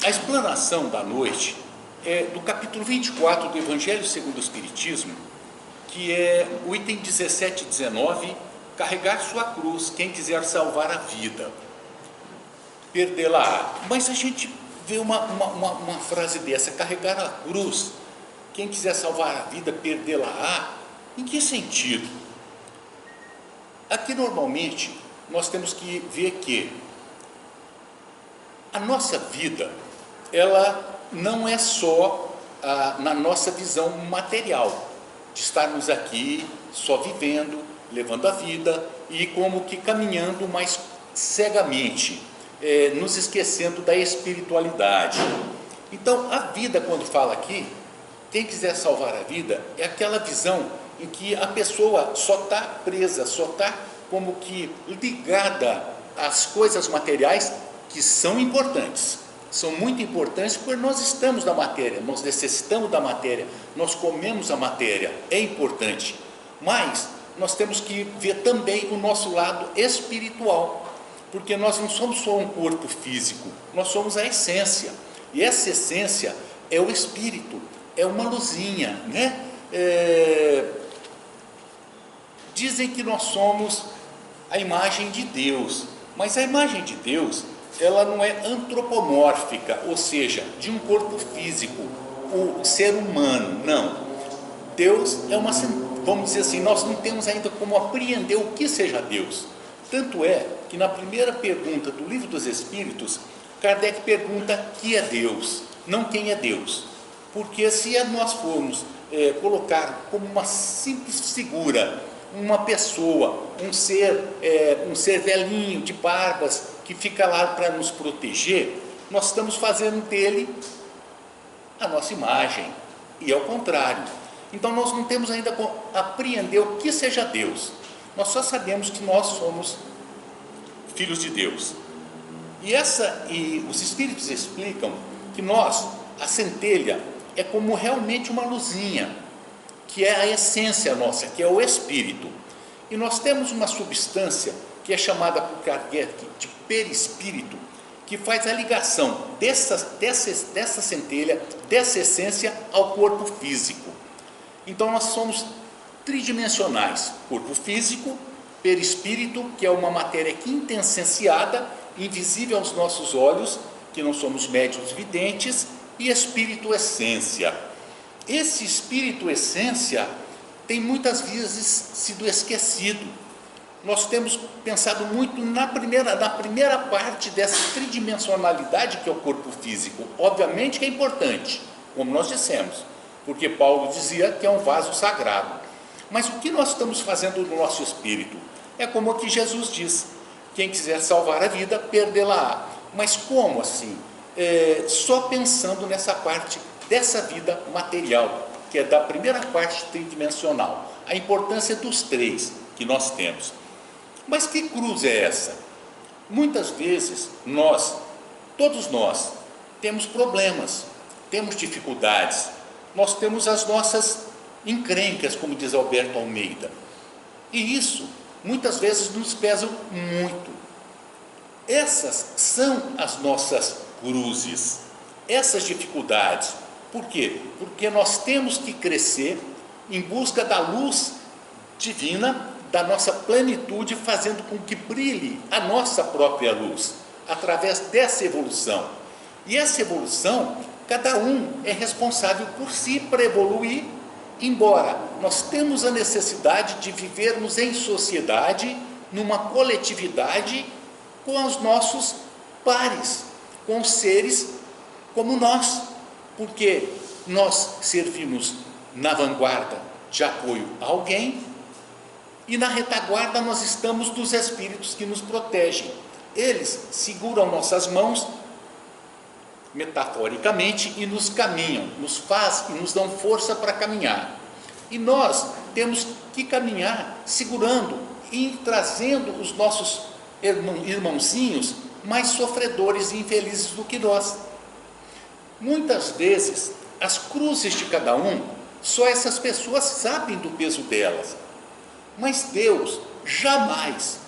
A explanação da noite é do capítulo 24 do Evangelho segundo o Espiritismo, que é o item 17 e 19, carregar sua cruz, quem quiser salvar a vida, perdê-la-á. Mas a gente vê uma frase dessa, carregar a cruz, quem quiser salvar a vida, perdê-la-á, em que sentido? Aqui normalmente nós temos que ver que a nossa vida, ela não é só na nossa visão material, de estarmos aqui só vivendo, levando a vida e como que caminhando mais cegamente, nos esquecendo da espiritualidade. Então, a vida, quando fala aqui, quem quiser salvar a vida, é aquela visão em que a pessoa só está presa, só está como que ligada às coisas materiais, que são importantes, são muito importantes, porque nós estamos na matéria, nós necessitamos da matéria, nós comemos a matéria, é importante, mas nós temos que ver também o nosso lado espiritual, porque nós não somos só um corpo físico, nós somos a essência, e essa essência é o espírito, é uma luzinha, né? Dizem que nós somos a imagem de Deus, mas a imagem de Deus, ela não é antropomórfica, ou seja, de um corpo físico, o ser humano, não. Deus é uma, vamos dizer assim, nós não temos ainda como apreender o que seja Deus. Tanto é que na primeira pergunta do Livro dos Espíritos, Kardec pergunta que é Deus, não quem é Deus. Porque se nós formos colocar como uma simples figura, uma pessoa, um ser velhinho, de barbas, que fica lá para nos proteger, nós estamos fazendo dele a nossa imagem, e ao contrário. Então nós não temos ainda como apreender o que seja Deus, nós só sabemos que nós somos filhos de Deus. E os Espíritos explicam que nós, a centelha, é como realmente uma luzinha, que é a essência nossa, que é o espírito. E nós temos uma substância que é chamada por Kardec de perispírito, que faz a ligação dessa centelha, dessa essência ao corpo físico. Então nós somos tridimensionais, corpo físico, perispírito, que é uma matéria quintessenciada, invisível aos nossos olhos, que não somos médiuns videntes, e espírito essência. Esse espírito essência tem muitas vezes sido esquecido. Nós temos pensado muito na primeira parte dessa tridimensionalidade que é o corpo físico. Obviamente que é importante, como nós dissemos, porque Paulo dizia que é um vaso sagrado. Mas o que nós estamos fazendo no nosso espírito? É como que Jesus diz, quem quiser salvar a vida, perdê-la-á. Mas como assim? Só pensando nessa parte dessa vida material, que é da primeira parte tridimensional, a importância dos três que nós temos. Mas que cruz é essa? Muitas vezes todos nós, temos problemas, temos dificuldades, nós temos as nossas encrencas, como diz Alberto Almeida, e isso muitas vezes nos pesam muito. Essas são as nossas cruzes, essas dificuldades. Por quê? Porque nós temos que crescer em busca da luz divina, da nossa plenitude, fazendo com que brilhe a nossa própria luz, através dessa evolução. E essa evolução, cada um é responsável por si para evoluir, embora nós temos a necessidade de vivermos em sociedade, numa coletividade, com os nossos pares, com os seres como nós, porque nós servimos na vanguarda de apoio a alguém e na retaguarda nós estamos dos espíritos que nos protegem. Eles seguram nossas mãos metaforicamente e nos caminham, nos dão força para caminhar. E nós temos que caminhar segurando e trazendo os nossos irmãozinhos mais sofredores e infelizes do que nós. Muitas vezes, as cruzes de cada um, só essas pessoas sabem do peso delas. Mas Deus jamais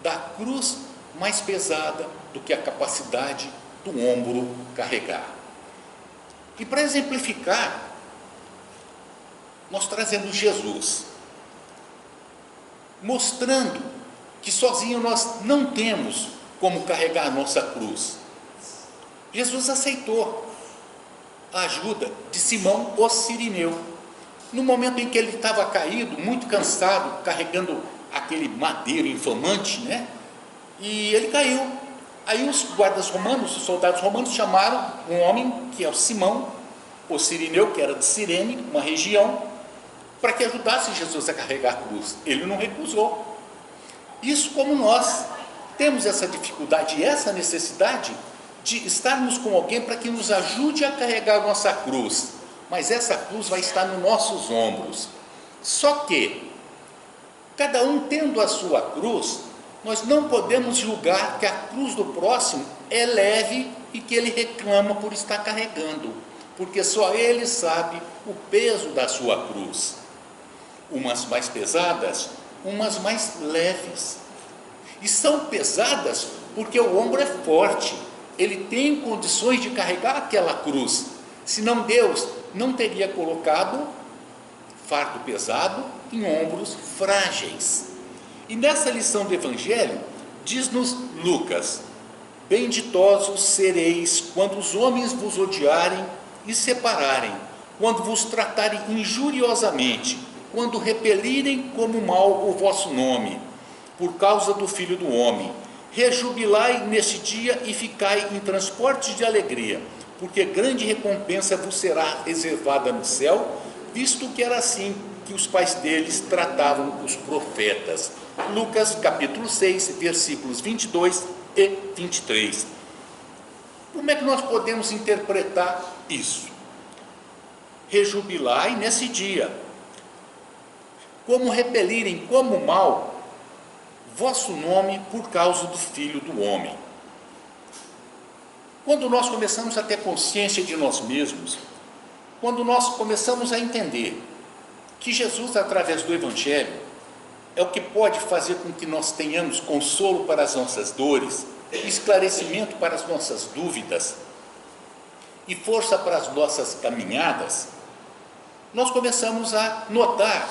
da cruz mais pesada do que a capacidade do ombro carregar. E para exemplificar, nós trazemos Jesus, mostrando que sozinho nós não temos como carregar a nossa cruz. Jesus aceitou a ajuda de Simão o Cirineu. No momento em que ele estava caído, muito cansado, carregando aquele madeiro inflamante, né? E ele caiu. Aí os guardas romanos, os soldados romanos, chamaram um homem, que é o Simão, o Cirineu, que era de Cirene, uma região, para que ajudasse Jesus a carregar a cruz. Ele não recusou. Isso como nós temos essa dificuldade e essa necessidade de estarmos com alguém para que nos ajude a carregar a nossa cruz. Mas essa cruz vai estar nos nossos ombros. Só que, cada um tendo a sua cruz, nós não podemos julgar que a cruz do próximo é leve e que ele reclama por estar carregando, porque só ele sabe o peso da sua cruz. Umas mais pesadas, umas mais leves. E são pesadas porque o ombro é forte, ele tem condições de carregar aquela cruz. Senão Deus não teria colocado fardo pesado em ombros frágeis. E nessa lição do Evangelho, diz-nos Lucas: benditosos sereis quando os homens vos odiarem e separarem, quando vos tratarem injuriosamente, quando repelirem como mal o vosso nome, por causa do Filho do Homem. Rejubilai nesse dia e ficai em transportes de alegria, porque grande recompensa vos será reservada no céu, visto que era assim que os pais deles tratavam os profetas. Lucas capítulo 6, versículos 22 e 23. Como é que nós podemos interpretar isso? Rejubilai nesse dia, como repelirem como mal vosso nome por causa do Filho do Homem. Quando nós começamos a ter consciência de nós mesmos, quando nós começamos a entender que Jesus, através do Evangelho, é o que pode fazer com que nós tenhamos consolo para as nossas dores, esclarecimento para as nossas dúvidas e força para as nossas caminhadas, nós começamos a notar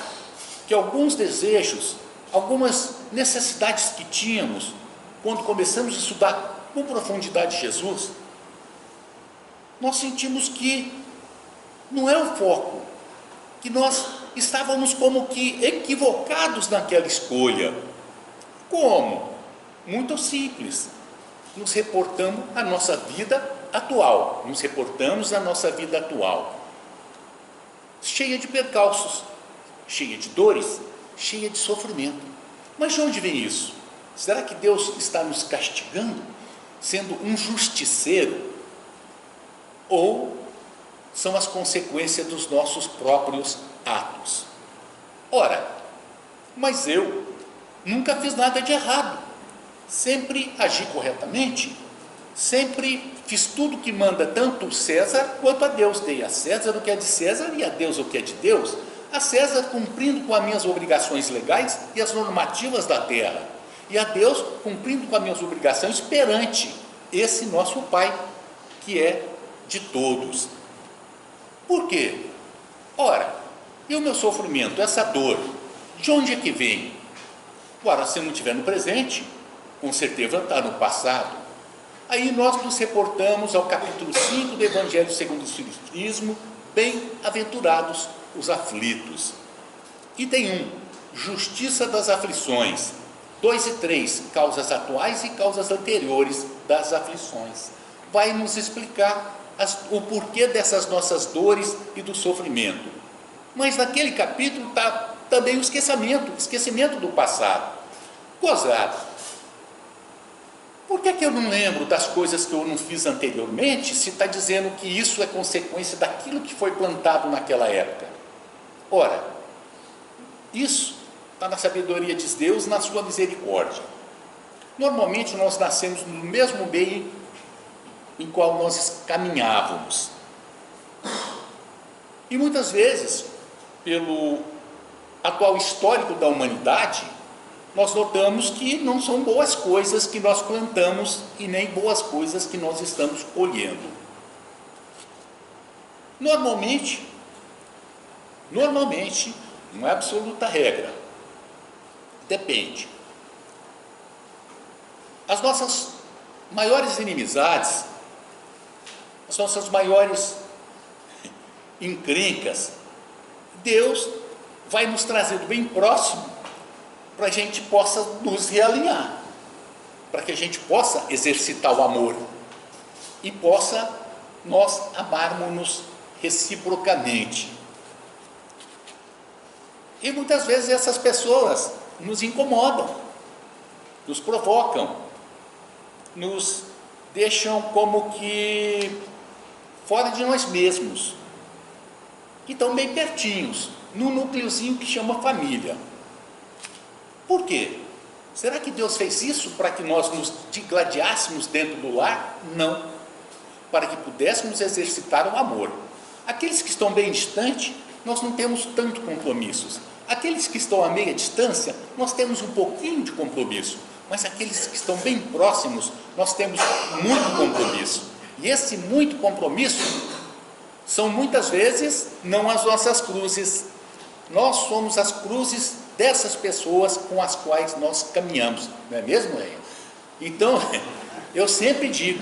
que alguns desejos, algumas necessidades que tínhamos, quando começamos a estudar com profundidade Jesus, nós sentimos que não é o foco, que nós estávamos como que equivocados naquela escolha. Como? Muito simples. Nos reportamos à nossa vida atual, cheia de percalços, cheia de dores, cheia de sofrimento. Mas de onde vem isso? Será que Deus está nos castigando, sendo um justiceiro? Ou são as consequências dos nossos próprios atos? Ora, mas eu nunca fiz nada de errado, sempre agi corretamente, sempre fiz tudo que manda tanto César quanto a Deus. Dei a César o que é de César e a Deus o que é de Deus. A César cumprindo com as minhas obrigações legais e as normativas da terra, e a Deus cumprindo com as minhas obrigações perante esse nosso Pai, que é de todos. Por quê? Ora, e o meu sofrimento, essa dor, de onde é que vem? Ora, se não estiver no presente, com certeza está no passado. Aí nós nos reportamos ao capítulo 5 do Evangelho segundo o Espiritismo: bem-aventurados os aflitos. Item 1, justiça das aflições. 2 e 3, causas atuais e causas anteriores das aflições. Vai nos explicar o porquê dessas nossas dores e do sofrimento. Mas naquele capítulo está também o esquecimento do passado. Gozado. Por que eu não lembro das coisas que eu não fiz anteriormente, se está dizendo que isso é consequência daquilo que foi plantado naquela época? Ora, isso está na sabedoria de Deus, na sua misericórdia. Normalmente nós nascemos no mesmo meio em qual nós caminhávamos. E muitas vezes, pelo atual histórico da humanidade, nós notamos que não são boas coisas que nós plantamos e nem boas coisas que nós estamos colhendo. Normalmente, não é absoluta regra, depende. As nossas maiores inimizades, as nossas maiores encrencas, Deus vai nos trazendo bem próximo para a gente possa nos realinhar, para que a gente possa exercitar o amor e possa nós amarmos-nos reciprocamente. E muitas vezes essas pessoas nos incomodam, nos provocam, nos deixam como que fora de nós mesmos, que estão bem pertinhos, num núcleozinho que chama família. Por quê? Será que Deus fez isso para que nós nos digladiássemos dentro do lar? Não. Para que pudéssemos exercitar o amor. Aqueles que estão bem distantes, nós não temos tanto compromissos. Aqueles que estão a meia distância, nós temos um pouquinho de compromisso. Mas aqueles que estão bem próximos, nós temos muito compromisso. E esse muito compromisso são muitas vezes não as nossas cruzes. Nós somos as cruzes dessas pessoas com as quais nós caminhamos, não é mesmo, Leia? Então, eu sempre digo,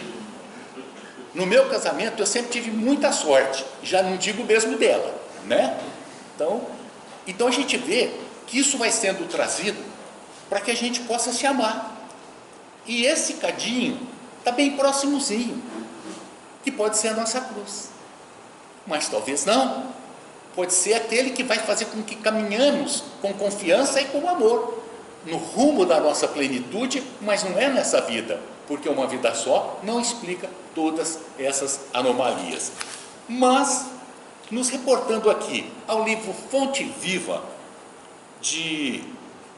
no meu casamento eu sempre tive muita sorte, já não digo mesmo dela, né? Então a gente vê que isso vai sendo trazido para que a gente possa se amar. E esse cadinho está bem próximozinho, que pode ser a nossa cruz, mas talvez não. Pode ser aquele que vai fazer com que caminhamos com confiança e com amor, no rumo da nossa plenitude, mas não é nessa vida, porque uma vida só não explica todas essas anomalias. Mas, nos reportando aqui ao livro Fonte Viva, de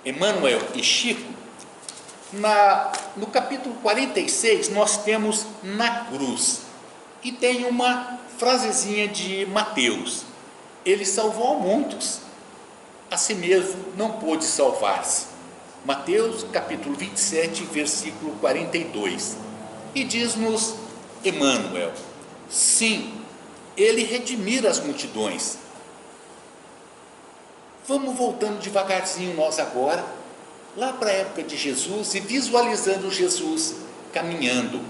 Emmanuel e Chico, no capítulo 46, nós temos na cruz, e tem uma frasezinha de Mateus: ele salvou a muitos, a si mesmo não pôde salvar-se. Mateus capítulo 27, versículo 42. E diz-nos Emmanuel: sim, ele redimir as multidões. Vamos voltando devagarzinho nós agora, lá para a época de Jesus, e visualizando Jesus caminhando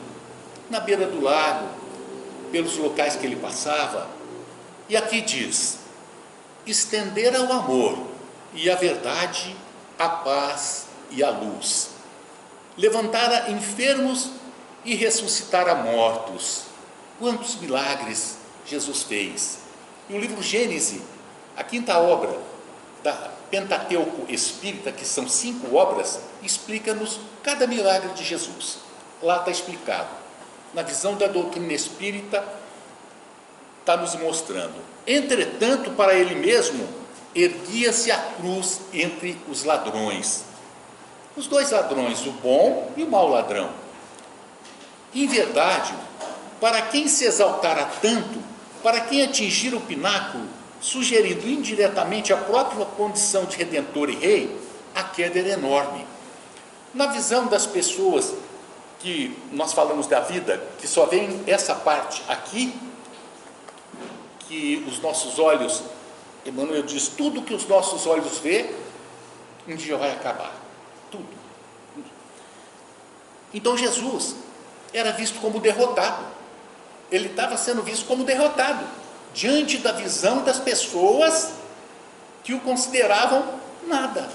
na beira do lago, pelos locais que ele passava. E aqui diz: estender ao amor e a verdade, a paz e a luz, levantar enfermos e ressuscitar a mortos. Quantos milagres Jesus fez! E o livro Gênesis, a quinta obra da Pentateuco Espírita, que são 5 obras, explica-nos cada milagre de Jesus. Lá está explicado. Na visão da doutrina espírita, está nos mostrando. Entretanto, para ele mesmo, erguia-se a cruz entre os ladrões. Os 2 ladrões, o bom e o mau ladrão. Em verdade, para quem se exaltara tanto, para quem atingir o pináculo, sugerindo indiretamente a própria condição de redentor e rei, a queda era enorme. Na visão das pessoas que nós falamos da vida, que só vem essa parte aqui, que os nossos olhos, Emmanuel diz, tudo que os nossos olhos vê, um dia vai acabar, tudo. Então Jesus era visto como derrotado, ele estava sendo visto como derrotado, diante da visão das pessoas que o consideravam nada.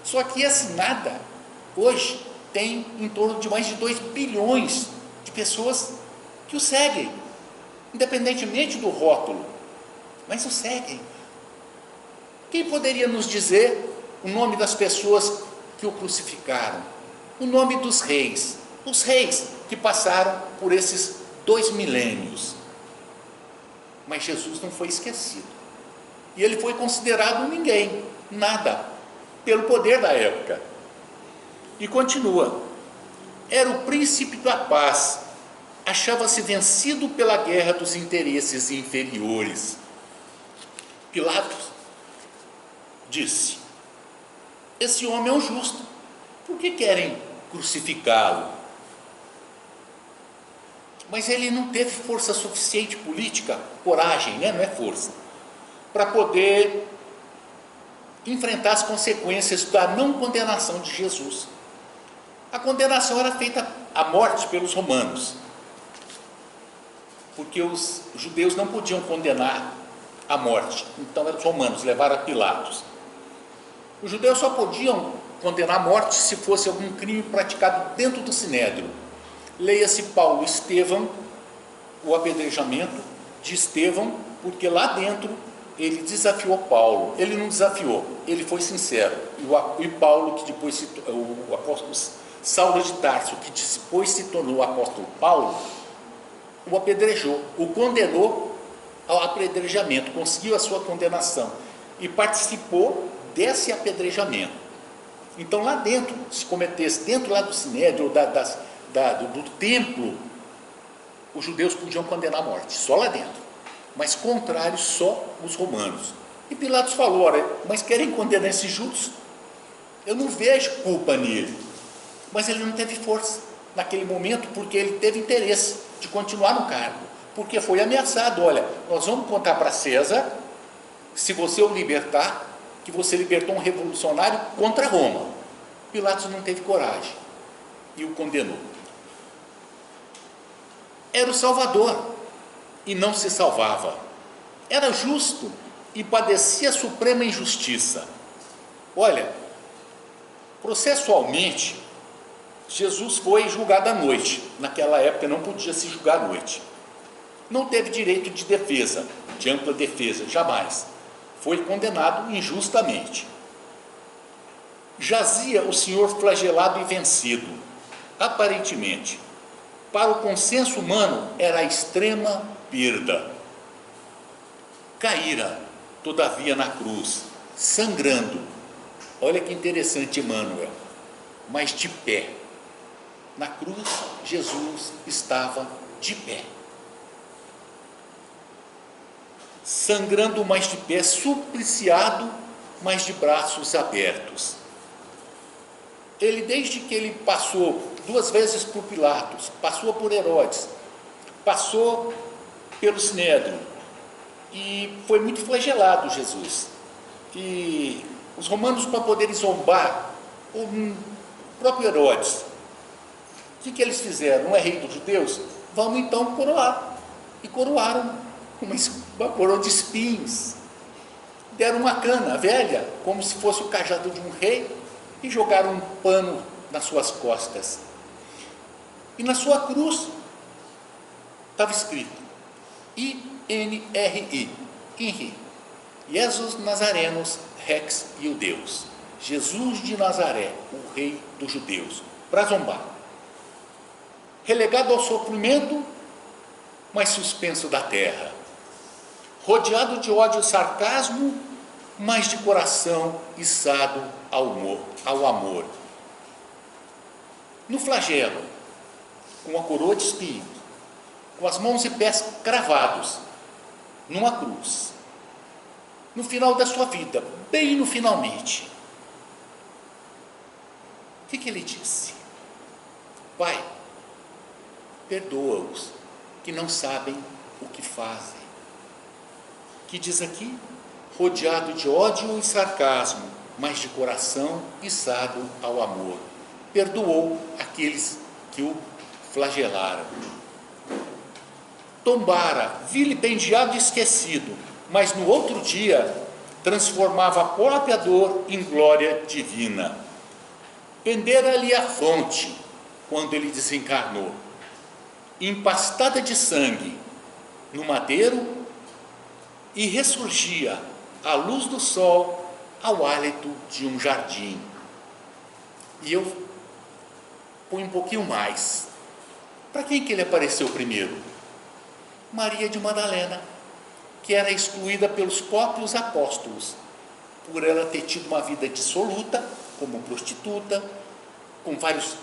Só que esse nada, hoje, tem em torno de mais de 2 bilhões de pessoas que o seguem, independentemente do rótulo, mas o seguem. Quem poderia nos dizer o nome das pessoas que o crucificaram? O nome dos reis, os reis que passaram por esses 2 milênios. Mas Jesus não foi esquecido, e ele foi considerado ninguém, nada, pelo poder da época. E continua: era o príncipe da paz, achava-se vencido pela guerra dos interesses inferiores. Pilatos disse: esse homem é um justo, Por que querem crucificá-lo? Mas ele não teve força suficiente política, coragem, né? Não é força, para poder enfrentar as consequências da não condenação de Jesus. A condenação era feita à morte pelos romanos, porque os judeus não podiam condenar à morte, então eram os romanos, levaram a Pilatos. Os judeus só podiam condenar à morte se fosse algum crime praticado dentro do Sinédrio. Leia-se Paulo e Estevão, o apedrejamento de Estevão, porque lá dentro ele desafiou Paulo. Ele não desafiou, ele foi sincero. E Paulo, que depois o apóstolo Saulo de Tarso, que depois se tornou o apóstolo Paulo, o apedrejou, o condenou ao apedrejamento, conseguiu a sua condenação e participou desse apedrejamento. Então lá dentro, se cometesse, dentro lá do Sinédrio, do templo, os judeus podiam condenar a morte, só lá dentro, mas contrário só os romanos. E Pilatos falou: olha, mas querem condenar esses justos? Eu não vejo culpa nele. Mas ele não teve força naquele momento, porque ele teve interesse de continuar no cargo, porque foi ameaçado: olha, nós vamos contar para César, se você o libertar, que você libertou um revolucionário contra Roma. Pilatos não teve coragem e o condenou. Era o Salvador e não se salvava. Era justo e padecia suprema injustiça. Olha, processualmente, Jesus foi julgado à noite. Naquela época não podia se julgar à noite. Não teve direito de defesa, de ampla defesa, jamais. Foi condenado injustamente. Jazia o Senhor flagelado e vencido. Aparentemente, para o consenso humano, era a extrema perda. Caíra, todavia, na cruz, sangrando. Olha que interessante, Emmanuel. Mas de pé. Na cruz, Jesus estava de pé. Sangrando, mas de pé, supliciado, mas de braços abertos. Ele, desde que ele passou 2 vezes por Pilatos, passou por Herodes, passou pelo Sinédrio, e foi muito flagelado Jesus. E os romanos, para poderem zombar o próprio Herodes, o que eles fizeram? Não é rei dos judeus? Vamos então coroar. E coroaram uma coroa de espinhos. Deram uma cana velha, como se fosse o cajado de um rei, e jogaram um pano nas suas costas. E na sua cruz estava escrito INRI, INRI, Jesus Nazarenos Rex Iudeus, Jesus de Nazaré, o rei dos judeus, para zombar. Relegado ao sofrimento, mas suspenso da terra, rodeado de ódio e sarcasmo, mas de coração içado ao amor. No flagelo, com a coroa de espinhos, com as mãos e pés cravados, numa cruz, no final da sua vida, bem no finalmente, o que ele disse? Pai, perdoa-os, que não sabem o que fazem. Que diz aqui? Rodeado de ódio e sarcasmo, mas de coração içado ao amor. Perdoou aqueles que o flagelaram. Tombara, vilipendiado e esquecido, mas no outro dia transformava a própria dor em glória divina. Pendera-lhe a fonte quando ele desencarnou, empastada de sangue no madeiro, e ressurgia à luz do sol, ao hálito de um jardim. E eu ponho um pouquinho mais. Para quem que ele apareceu primeiro? Maria de Madalena, que era excluída pelos próprios apóstolos, por ela ter tido uma vida dissoluta, como prostituta, com vários,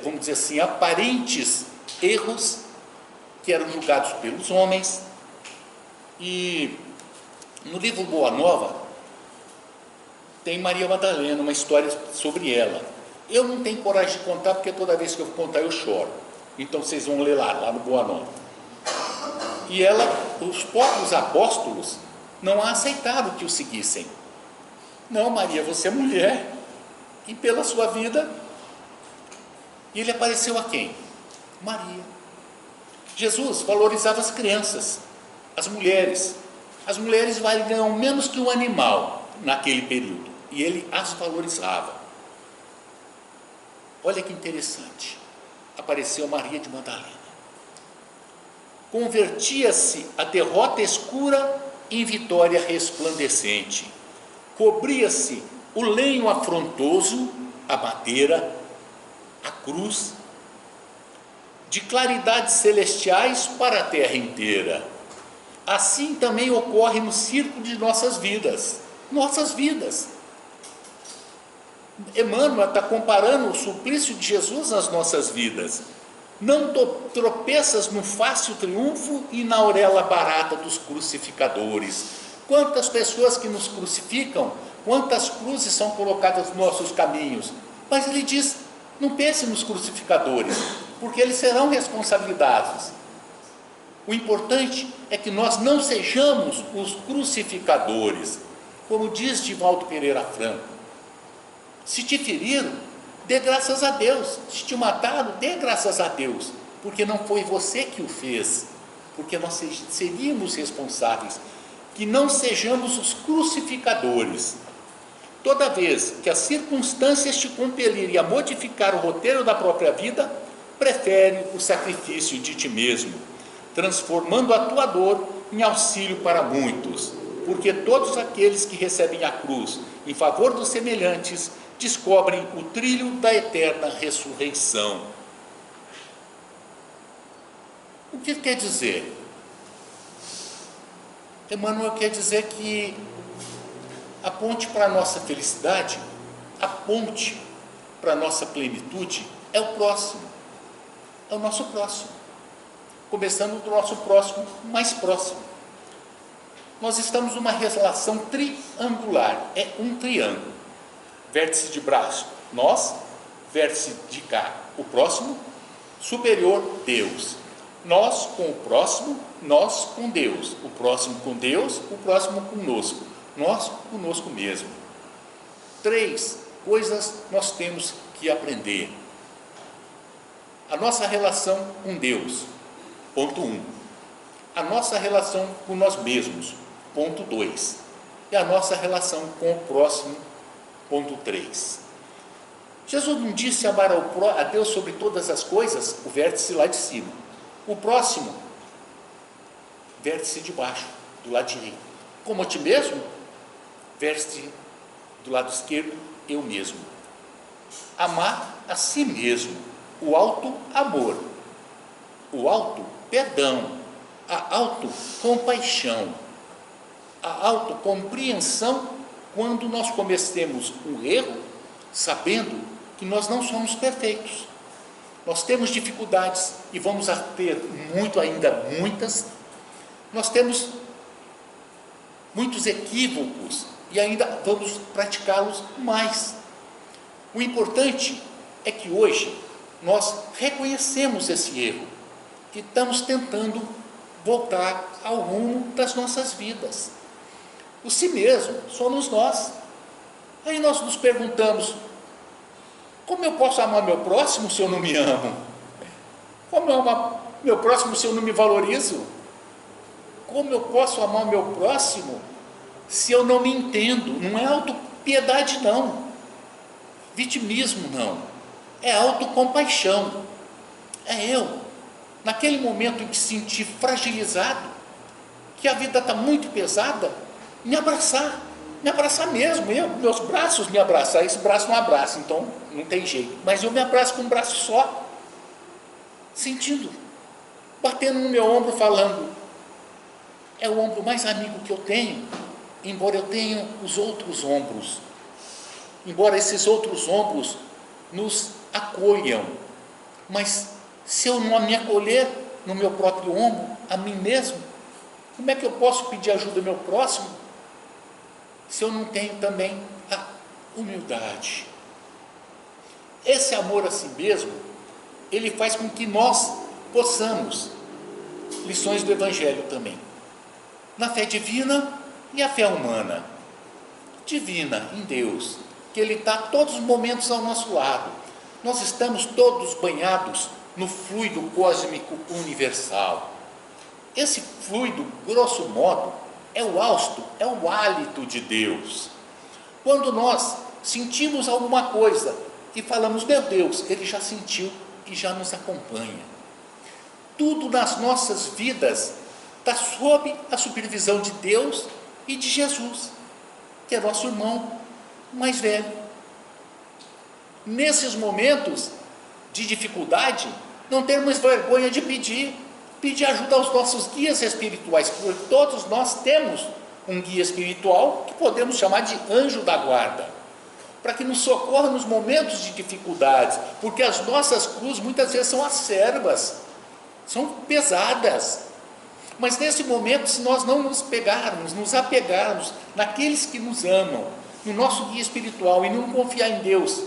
vamos dizer assim, aparentes erros, que eram julgados pelos homens. E no livro Boa Nova, tem Maria Madalena, uma história sobre ela. Eu não tenho coragem de contar, porque toda vez que eu contar eu choro. Então vocês vão ler lá no Boa Nova. E ela, os próprios apóstolos não a aceitaram que o seguissem. Não, Maria, você é mulher, e pela sua vida. E ele apareceu a quem? Maria. Jesus valorizava as crianças, as mulheres. As mulheres valiam menos que um animal naquele período, e ele as valorizava. Olha que interessante, apareceu Maria de Madalena. Convertia-se a derrota escura em vitória resplandecente. Cobria-se o lenho afrontoso, a madeira, a cruz, de claridades celestiais para a terra inteira. Assim também ocorre no circo de nossas vidas. Nossas vidas. Emmanuel está comparando o suplício de Jesus às nossas vidas. Não tropeças no fácil triunfo e na auréola barata dos crucificadores. Quantas pessoas que nos crucificam, quantas cruzes são colocadas nos nossos caminhos. Mas ele diz, não pense nos crucificadores, porque eles serão responsabilizados. O importante é que nós não sejamos os crucificadores, como diz Divaldo Pereira Franco. Se te feriram, dê graças a Deus. Se te mataram, dê graças a Deus, porque não foi você que o fez, porque nós seríamos responsáveis. Que não sejamos os crucificadores. Toda vez que as circunstâncias te compelirem a modificar o roteiro da própria vida, prefere o sacrifício de ti mesmo, transformando a tua dor em auxílio para muitos, porque todos aqueles que recebem a cruz em favor dos semelhantes descobrem o trilho da eterna ressurreição. O que quer dizer? Emmanuel quer dizer que a ponte para a nossa felicidade, a ponte para a nossa plenitude é o próximo, é o nosso próximo, começando do nosso próximo mais próximo. Nós estamos numa relação triangular, é um triângulo, vértice de braço, nós, vértice de cá, o próximo, superior, Deus. Nós com o próximo, nós com Deus, o próximo com Deus, o próximo conosco, nós conosco mesmo. 3 coisas nós temos que aprender. A nossa relação com Deus, ponto 1. A nossa relação com nós mesmos, ponto 2. E a nossa relação com o próximo, ponto 3. Jesus não disse amar a Deus sobre todas as coisas, o vértice lá de cima. O próximo, vértice de baixo, do lado direito. Como a ti mesmo, vértice do lado esquerdo, eu mesmo. Amar a si mesmo, o auto-amor, o auto-perdão, a auto-compaixão, a autocompreensão quando nós cometemos um erro, sabendo que nós não somos perfeitos. Nós temos dificuldades e vamos ter muitas. Nós temos muitos equívocos e ainda vamos praticá-los mais. O importante é que hoje nós reconhecemos esse erro e estamos tentando voltar ao rumo das nossas vidas. O si mesmo somos nós. Aí nós nos perguntamos, como eu posso amar meu próximo se eu não me amo? Como eu amar meu próximo se eu não me valorizo? Como eu posso amar meu próximo se eu não me entendo? Não é autopiedade não, vitimismo não, é autocompaixão. É eu, naquele momento em que senti fragilizado, que a vida está muito pesada, me abraçar mesmo, meus braços me abraçar. Esse braço não abraça, então não tem jeito, mas eu me abraço com um braço só, sentindo, batendo no meu ombro, falando, é o ombro mais amigo que eu tenho, embora eu tenha os outros ombros, embora esses outros ombros nos acolham, mas se eu não me acolher no meu próprio ombro, a mim mesmo, como é que eu posso pedir ajuda ao meu próximo, se eu não tenho também a humildade. Esse amor a si mesmo, ele faz com que nós possamos, lições do Evangelho também, na fé divina e a fé humana. Divina, em Deus, que Ele está todos os momentos ao nosso lado. Nós estamos todos banhados no fluido cósmico universal. Esse fluido, grosso modo, é o hausto, é o hálito de Deus. Quando nós sentimos alguma coisa e falamos, meu Deus, Ele já sentiu e já nos acompanha. Tudo nas nossas vidas está sob a supervisão de Deus e de Jesus, que é nosso irmão mais velho. Nesses momentos de dificuldade, não termos vergonha de pedir ajuda aos nossos guias espirituais, porque todos nós temos um guia espiritual que podemos chamar de anjo da guarda, para que nos socorra nos momentos de dificuldades, porque as nossas cruzes muitas vezes são acerbas, são pesadas, mas nesse momento, se nós não nos apegarmos naqueles que nos amam, no nosso guia espiritual, e não confiar em Deus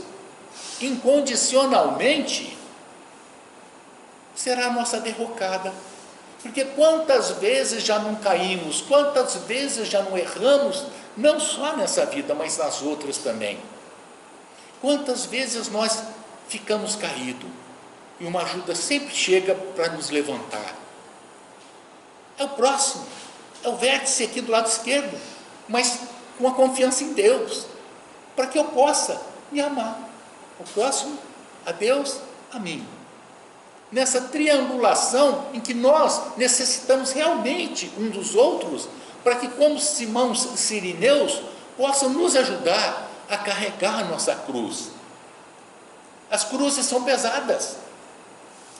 incondicionalmente, será a nossa derrocada. Porque quantas vezes já não caímos, quantas vezes já não erramos, não só nessa vida, mas nas outras também. Quantas vezes nós ficamos caídos, e uma ajuda sempre chega para nos levantar. É o próximo, é o vértice aqui do lado esquerdo, mas com a confiança em Deus, para que eu possa me amar. O próximo, a Deus, a mim. Nessa triangulação em que nós necessitamos realmente um dos outros, para que, como irmãos sirineus, possam nos ajudar a carregar a nossa cruz. As cruzes são pesadas.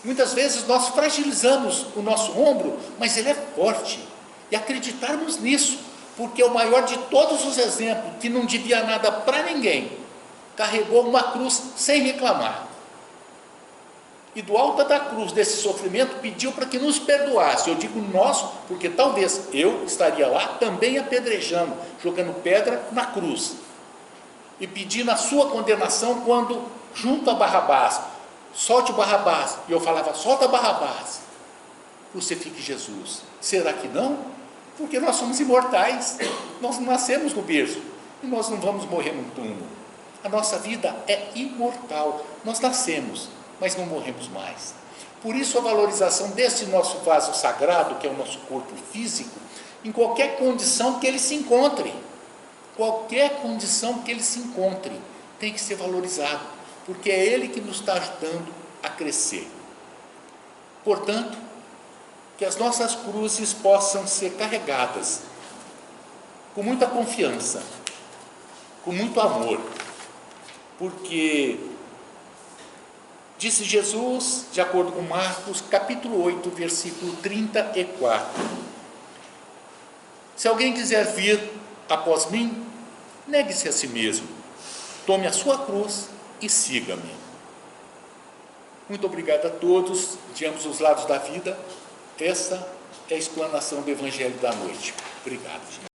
Muitas vezes nós fragilizamos o nosso ombro, mas ele é forte. E acreditarmos nisso, porque é o maior de todos os exemplos, que não devia nada para ninguém, carregou uma cruz sem reclamar. E do alto da cruz desse sofrimento pediu para que nos perdoasse. Eu digo nós, porque talvez eu estaria lá também apedrejando, jogando pedra na cruz. E pedindo a sua condenação quando, junto a Barrabás, solte o Barrabás. E eu falava, solta Barrabás, crucifique Jesus. Será que não? Porque nós somos imortais, nós não nascemos no berço, e nós não vamos morrer num túmulo. A nossa vida é imortal, nós nascemos, mas não morremos mais. Por isso a valorização desse nosso vaso sagrado, que é o nosso corpo físico, em qualquer condição que ele se encontre, tem que ser valorizado, porque é ele que nos está ajudando a crescer. Portanto, que as nossas cruzes possam ser carregadas com muita confiança, com muito amor, porque disse Jesus, de acordo com Marcos, capítulo 8, versículo 34, se alguém quiser vir após mim, negue-se a si mesmo, tome a sua cruz e siga-me. Muito obrigado a todos, de ambos os lados da vida. Essa é a explanação do Evangelho da noite. Obrigado.